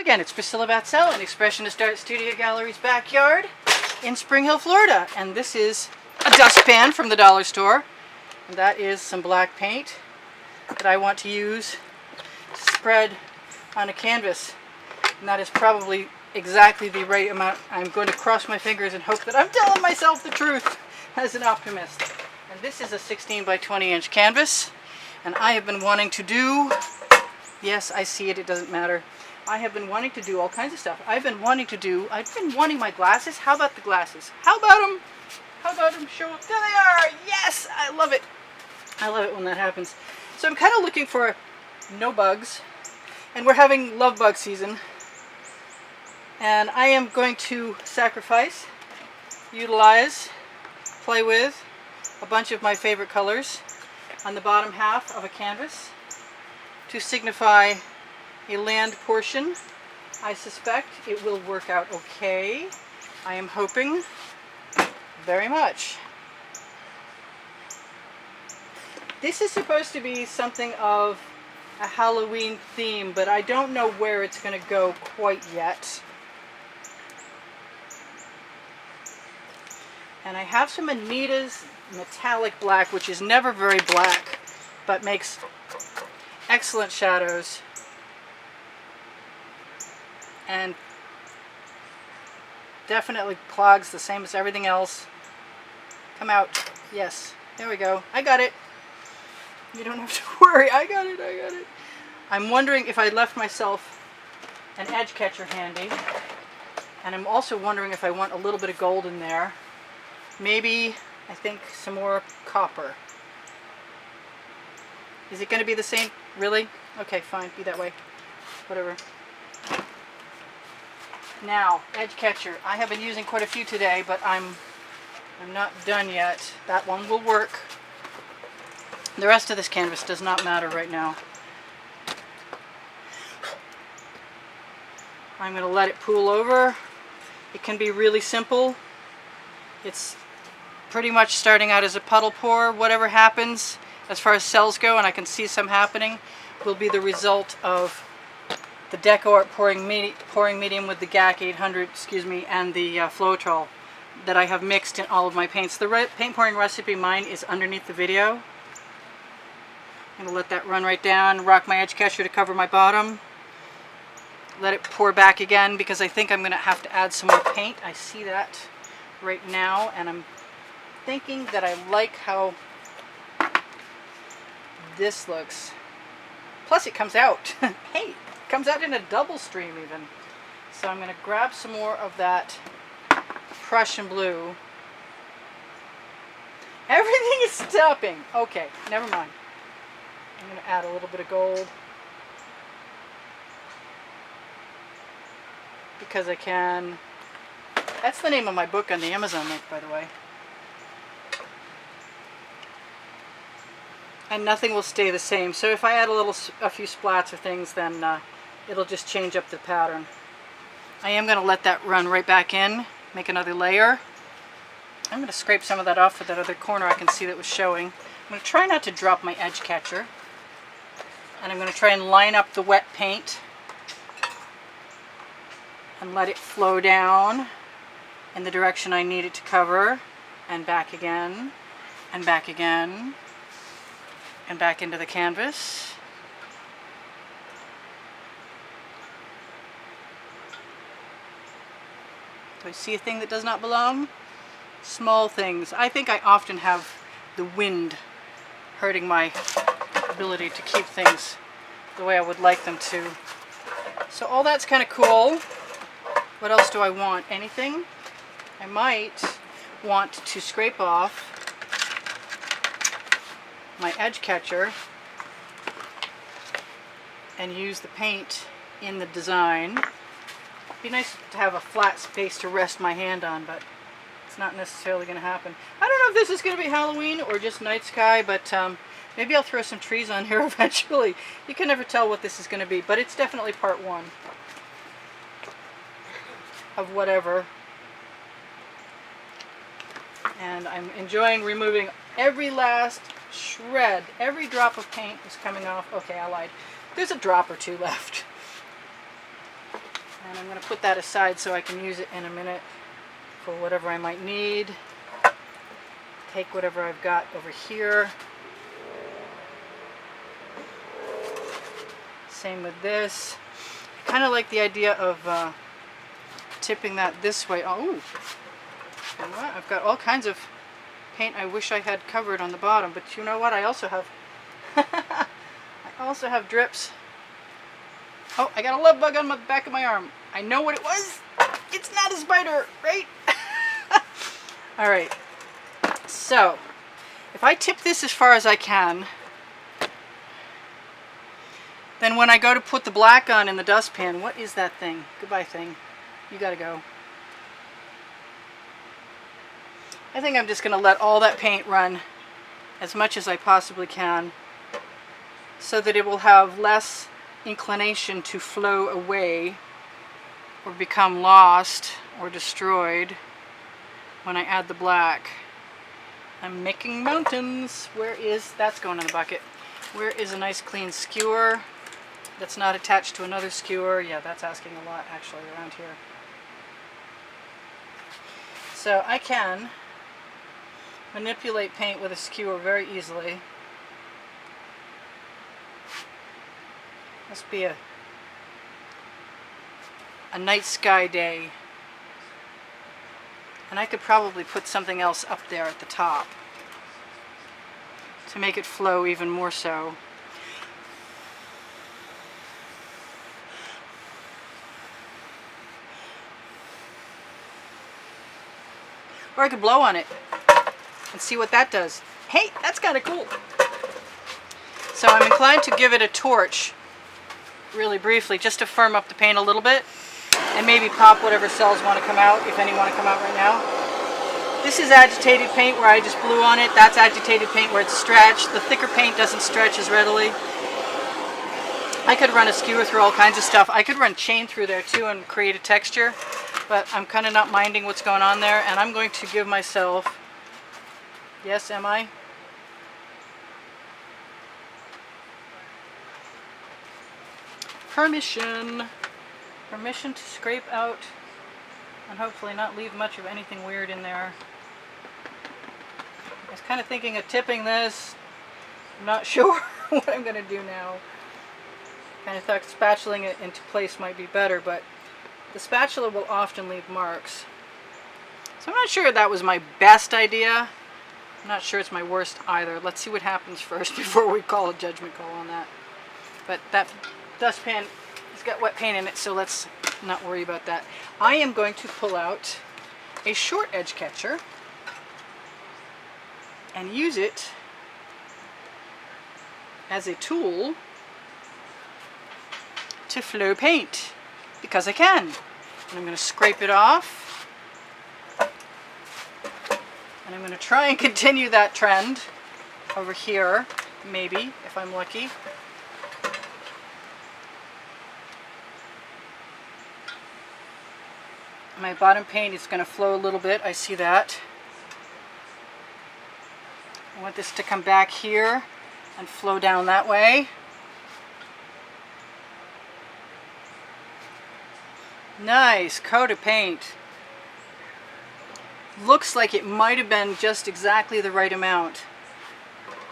Again, it's Priscilla Batzell in Expressionist Art Studio Gallery's backyard in Spring Hill, Florida. And this is a dustpan from the dollar store. And that is some black paint that I want to use to spread on a canvas. And that is probably exactly the right amount. I'm going to cross my fingers and hope that I'm telling myself the truth as an optimist. And this is a 16 by 20 inch canvas. And I have been wanting to do, yes, I see it, it doesn't matter. I have been wanting to do all kinds of stuff. I've been wanting my glasses. How about the glasses? How about them? How about them show up? There they are! Yes! I love it. I love it when that happens. So I'm kind of looking for no bugs. And we're having love bug season. And I am going to sacrifice, utilize, play with a bunch of my favorite colors on the bottom half of a canvas to signify a land portion. I suspect it will work out okay. I am hoping very much. This is supposed to be something of a Halloween theme, but I don't know where it's going to go quite yet. And I have some Anita's metallic black, which is never very black, but makes excellent shadows. And definitely clogs the same as everything else. Come out. Yes. There we go. I got it. You don't have to worry. I got it. I got it. I'm wondering if I left myself an edge catcher handy. And I'm also wondering if I want a little bit of gold in there. Maybe, I think, some more copper. Is it going to be the same? Really? Okay, fine. Be that way. Whatever. Now, edge catcher. I have been using quite a few today, but I'm not done yet. That one will work. The rest of this canvas does not matter right now. I'm going to let it pool over. It can be really simple. It's pretty much starting out as a puddle pour. Whatever happens as far as cells go, and I can see some happening, will be the result of the Deco Art pouring medium with the GAC 800, and the Floetrol that I have mixed in all of my paints. The paint pouring recipe, mine, is underneath the video. I'm going to let that run right down, rock my edge catcher to cover my bottom. Let it pour back again because I think I'm going to have to add some more paint. I see that right now, and I'm thinking that I like how this looks. Plus it comes out. Hey! Comes out in a double stream even. So I'm going to grab some more of that Prussian blue. Everything is stopping. Okay, never mind. I'm going to add a little bit of gold. Because I can. That's the name of my book on the Amazon link, by the way. And nothing will stay the same. So if I add a few splats or things, then it'll just change up the pattern. I am going to let that run right back in, make another layer. I'm going to scrape some of that off with that other corner I can see that was showing. I'm going to try not to drop my edge catcher. And I'm going to try and line up the wet paint and let it flow down in the direction I need it to cover, and back again, and back again, and back into the canvas. Do I see a thing that does not belong? Small things. I think I often have the wind hurting my ability to keep things the way I would like them to. So all that's kind of cool. What else do I want? Anything? I might want to scrape off my edge catcher and use the paint in the design. It'd be nice to have a flat space to rest my hand on, but it's not necessarily going to happen. I don't know if this is going to be Halloween or just night sky, but maybe I'll throw some trees on here eventually. You can never tell what this is going to be, but it's definitely part one of whatever. And I'm enjoying removing every last shred. Every drop of paint is coming off. Okay, I lied. There's a drop or two left. And I'm going to put that aside so I can use it in a minute for whatever I might need. Take whatever I've got over here. Same with this. I kind of like the idea of tipping that this way. Oh, you know what? I've got all kinds of paint I wish I had covered on the bottom, but you know what? I also have I also have drips. Oh, I got a love bug on the back of my arm. I know what it was. It's not a spider, right? All right. So, if I tip this as far as I can, then when I go to put the black on in the dustpan, what is that thing? Goodbye, thing. You gotta go. I think I'm just gonna let all that paint run as much as I possibly can so that it will have less inclination to flow away or become lost or destroyed when I add the black. I'm making mountains. That's going in the bucket. Where is a nice clean skewer that's not attached to another skewer? Yeah, that's asking a lot actually around here. So I can manipulate paint with a skewer very easily. Must be a night sky day. And I could probably put something else up there at the top to make it flow even more so. Or I could blow on it and see what that does. Hey, that's kind of cool. So I'm inclined to give it a torch really briefly just to firm up the paint a little bit and maybe pop whatever cells want to come out, if any want to come out right now. This is agitated paint where I just blew on it. That's agitated paint where it's stretched. The thicker paint doesn't stretch as readily. I could run a skewer through all kinds of stuff. I could run chain through there too and create a texture, but I'm kind of not minding what's going on there, and I'm going to give myself, yes, am I? Permission to scrape out and hopefully not leave much of anything weird in there. I was kind of thinking of tipping this. I'm not sure what I'm going to do now. Kind of thought spatulaing it into place might be better, but the spatula will often leave marks. So I'm not sure that was my best idea. I'm not sure it's my worst either. Let's see what happens first before we call a judgment call on that. But that dustpan has got wet paint in it, so let's not worry about that. I am going to pull out a short edge catcher and use it as a tool to flow paint, because I can. And I'm going to scrape it off. And I'm going to try and continue that trend over here, maybe, if I'm lucky. My bottom paint is going to flow a little bit. I see that. I want this to come back here and flow down that way. Nice coat of paint. Looks like it might have been just exactly the right amount.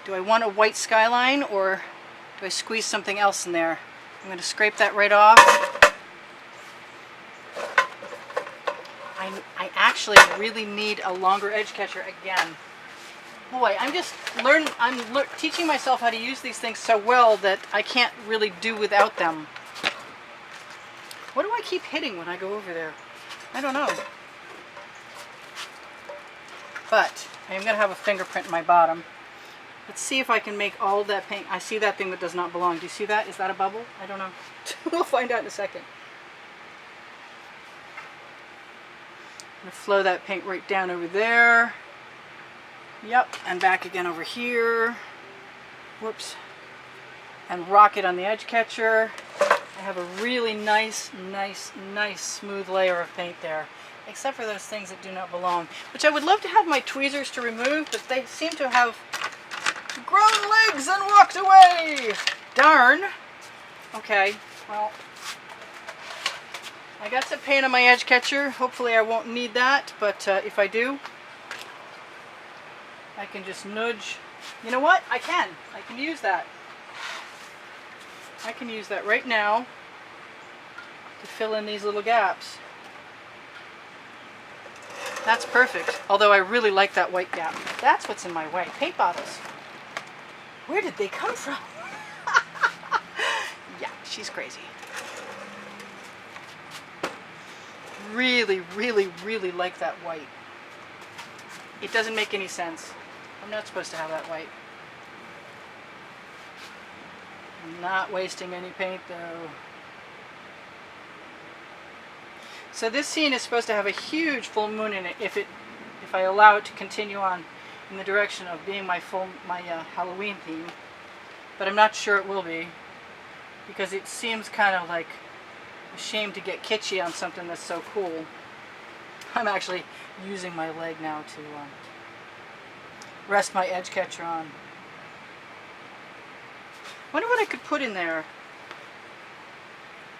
Do I want a white skyline or do I squeeze something else in there? I'm going to scrape that right off. I actually really need a longer edge catcher again. Boy, I'm teaching myself how to use these things so well that I can't really do without them. What do I keep hitting when I go over there? I don't know. But I'm going to have a fingerprint in my bottom. Let's see if I can make all of that paint. I see that thing that does not belong. Do you see that? Is that a bubble? I don't know. We'll find out in a second. I'm going to flow that paint right down over there. Yep, and back again over here. Whoops. And rock it on the edge catcher. I have a really nice smooth layer of paint there. Except for those things that do not belong. Which I would love to have my tweezers to remove, but they seem to have grown legs and walked away! Darn! Okay, well, I got some paint on my edge catcher. Hopefully I won't need that, but if I do, I can just nudge. You know what? I can use that. I can use that right now to fill in these little gaps. That's perfect. Although I really like that white gap. That's what's in my white paint bottles. Where did they come from? Yeah, she's crazy. Really, really, really like that white. It doesn't make any sense. I'm not supposed to have that white. I'm not wasting any paint though. So this scene is supposed to have a huge full moon in it if I allow it to continue on in the direction of being my Halloween theme. But I'm not sure it will be, because it seems kind of like a shame to get kitschy on something that's so cool. I'm actually using my leg now to rest my edge catcher on. Wonder what I could put in there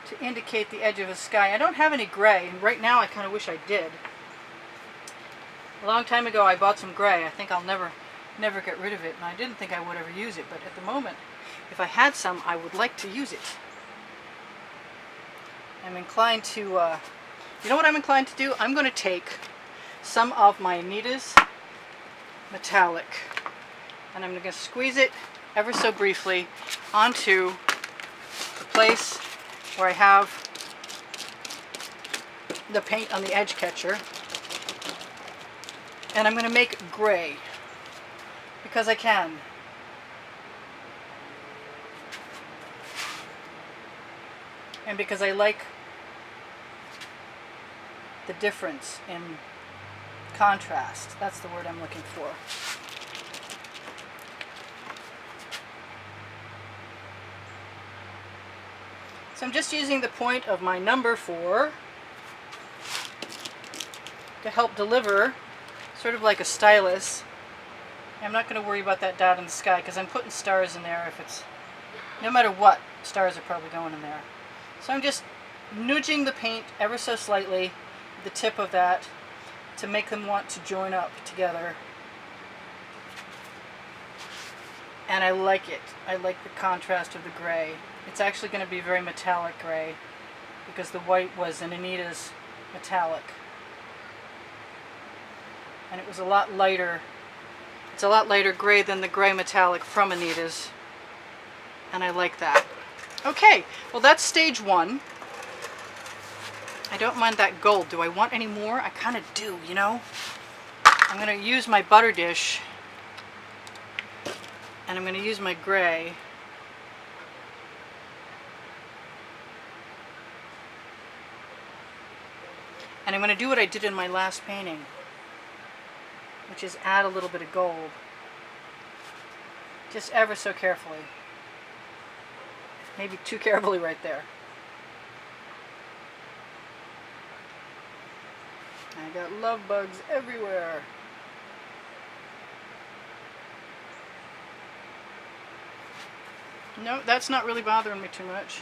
to indicate the edge of the sky. I don't have any gray, and right now I kind of wish I did. A long time ago I bought some gray. I think I'll never get rid of it, and I didn't think I would ever use it, but at the moment, if I had some, I would like to use it. I'm inclined to, you know what I'm inclined to do? I'm going to take some of my Anita's metallic, and I'm going to squeeze it ever so briefly onto the place where I have the paint on the edge catcher, and I'm going to make gray because I can. And because I like the difference in contrast. That's the word I'm looking for. So I'm just using the point of my number 4 to help deliver, sort of like a stylus. I'm not going to worry about that dot in the sky because I'm putting stars in there. If it's, no matter what, stars are probably going in there. So I'm just nudging the paint ever so slightly, the tip of that, to make them want to join up together. And I like it. I like the contrast of the gray. It's actually going to be very metallic gray because the white was in Anita's metallic. And it was a lot lighter. It's a lot lighter gray than the gray metallic from Anita's. And I like that. Okay, well that's stage 1. I don't mind that gold. Do I want any more? I kind of do, you know? I'm going to use my butter dish. And I'm going to use my gray. And I'm going to do what I did in my last painting, which is add a little bit of gold. Just ever so carefully. Maybe too carefully right there. I got love bugs everywhere. No, that's not really bothering me too much.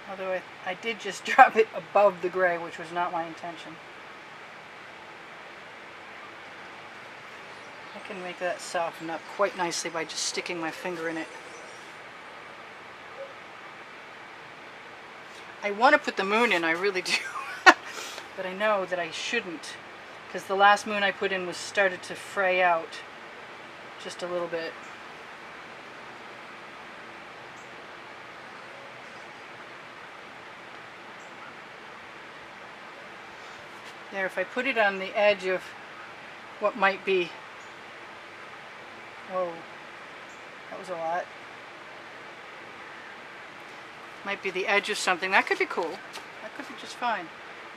Although I did just drop it above the gray, which was not my intention. I can make that soften up quite nicely by just sticking my finger in it. I want to put the moon in, I really do. But I know that I shouldn't, because the last moon I put in was started to fray out just a little bit. There, if I put it on the edge of what might be, whoa, that was a lot. Might be the edge of something. That could be cool. That could be just fine.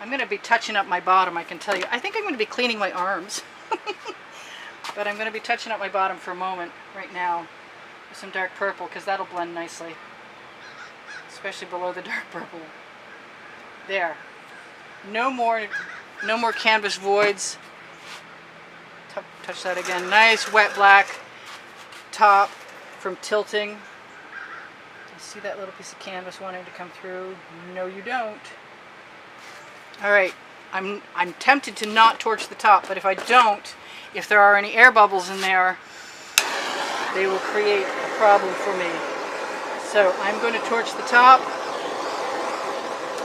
I'm going to be touching up my bottom, I can tell you. I think I'm going to be cleaning my arms. But I'm going to be touching up my bottom for a moment right now with some dark purple, because that'll blend nicely. Especially below the dark purple. There. No more canvas voids. Touch that again. Nice wet black top from tilting. see that little piece of canvas wanting to come through? No, you don't. All right, I'm tempted to not torch the top, but if I don't, if there are any air bubbles in there, they will create a problem for me. So I'm going to torch the top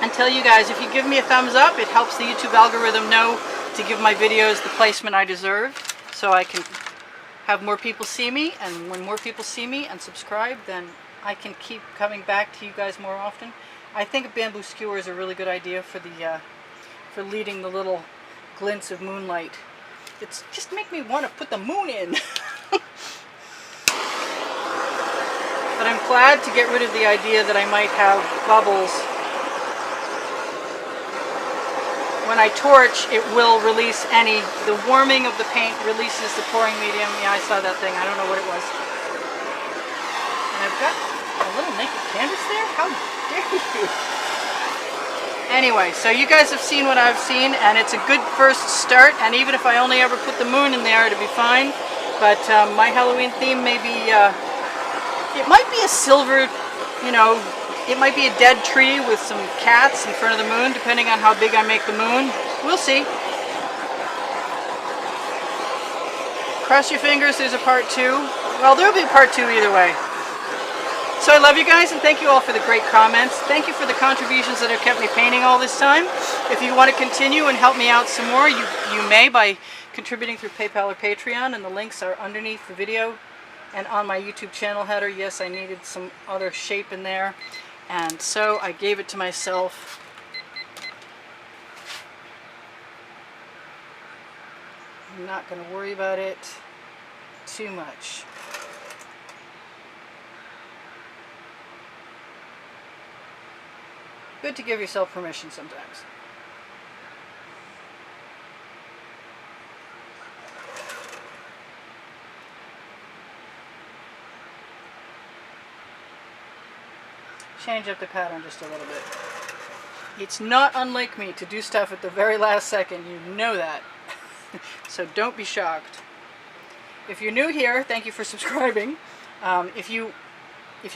and tell you guys, if you give me a thumbs up, it helps the YouTube algorithm know to give my videos the placement I deserve, so I can have more people see me, and when more people see me and subscribe, then I can keep coming back to you guys more often. I think a bamboo skewer is a really good idea for the for leading the little glints of moonlight. It's just make me want to put the moon in. But I'm glad to get rid of the idea that I might have bubbles. When I torch, it will release the warming of the paint releases the pouring medium. Yeah, I saw that thing. I don't know what it was. And I've got a little naked canvas there? How dare you? Anyway, so you guys have seen what I've seen, and it's a good first start, and even if I only ever put the moon in there, it'll be fine. But my Halloween theme may be, it might be a silver, you know, it might be a dead tree with some cats in front of the moon, depending on how big I make the moon. We'll see. Cross your fingers, there's a part 2. Well, there'll be a part 2 either way. So I love you guys, and thank you all for the great comments. Thank you for the contributions that have kept me painting all this time. If you want to continue and help me out some more, you may by contributing through PayPal or Patreon, and the links are underneath the video and on my YouTube channel header. Yes, I needed some other shape in there, and so I gave it to myself. I'm not going to worry about it too much. Good to give yourself permission sometimes. Change up the pattern just a little bit. It's not unlike me to do stuff at the very last second. You know that. So don't be shocked. If you're new here, thank you for subscribing. If you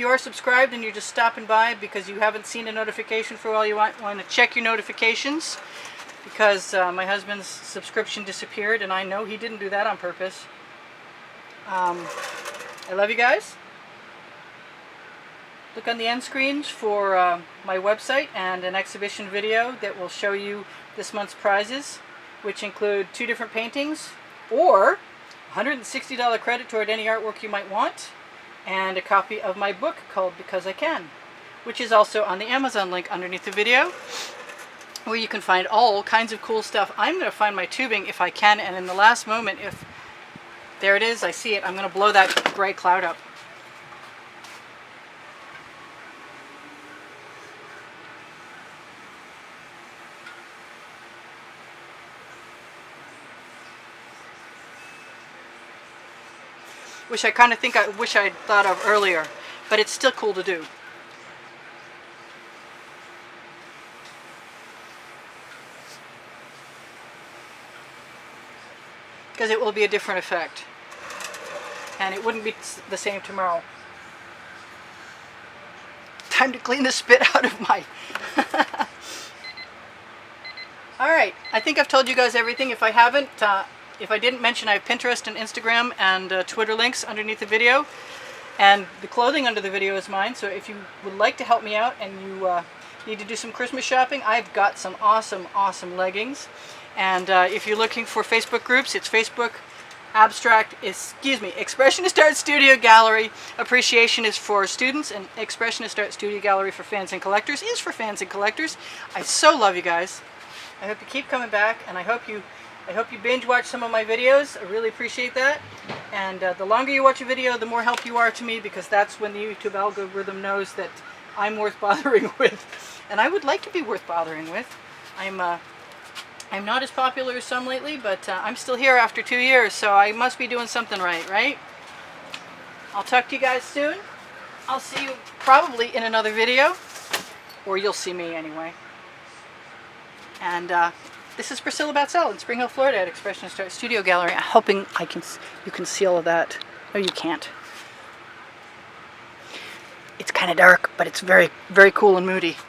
are subscribed and you're just stopping by because you haven't seen a notification for a while, you want to check your notifications, because my husband's subscription disappeared, and I know he didn't do that on purpose. I love you guys. Look on the end screens for my website and an exhibition video that will show you this month's prizes, which include 2 different paintings or $160 credit toward any artwork you might want, and a copy of my book called Because I Can, which is also on the Amazon link underneath the video, where you can find all kinds of cool stuff. I'm going to find my tubing if I can, and in the last moment, if there it is, I see it, I'm going to blow that gray cloud up. Which I kind of think I wish I'd thought of earlier, but it's still cool to do. Because it will be a different effect. And it wouldn't be the same tomorrow. Time to clean the spit out of my... Alright, I think I've told you guys everything. If I haven't, if I didn't mention, I have Pinterest and Instagram and Twitter links underneath the video. And the clothing under the video is mine, so if you would like to help me out and you need to do some Christmas shopping, I've got some awesome, awesome leggings. And if you're looking for Facebook groups, it's Facebook Expressionist Art Studio Gallery. Appreciation is for students, and Expressionist Art Studio Gallery for fans and collectors is for fans and collectors. I so love you guys. I hope you keep coming back, and I hope you binge watch some of my videos. I really appreciate that. And the longer you watch a video, the more help you are to me, because that's when the YouTube algorithm knows that I'm worth bothering with. And I would like to be worth bothering with. I'm not as popular as some lately, but I'm still here after 2 years, so I must be doing something right? I'll talk to you guys soon. I'll see you probably in another video, or you'll see me anyway. And this is Priscilla Batzell in Spring Hill, Florida at Expressionist Art Studio Gallery. I'm hoping you can see all of that. No, you can't. It's kind of dark, but it's very, very cool and moody.